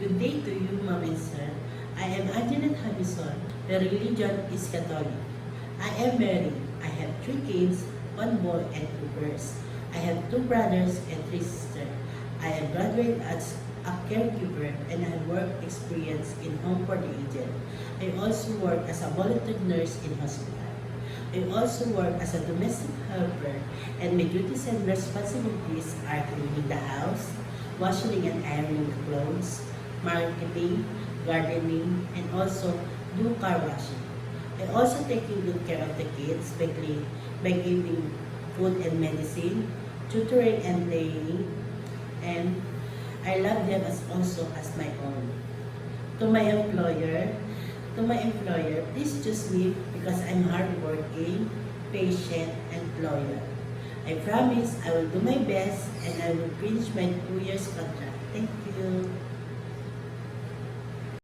Good day to you, Ma'am and Sir. I am Anjanet Habison. The religion is Catholic. I am married. I have 3 kids, 1 boy and 2 girls. I have 2 brothers and 3 sisters. I am graduated as a caregiver and I have work experience in home for the aged. I also work as a volunteer nurse in hospital. I also work as a domestic helper and my duties and responsibilities are cleaning the house, washing and ironing the clothes, marketing, gardening, and also do car washing. I also taking good care of the kids by giving food and medicine, tutoring and playing, and I love them as also as my own. To my employer, please choose me because I'm hardworking, patient, and loyal. I promise I will do my best and I will finish my 2 years contract. Thank you.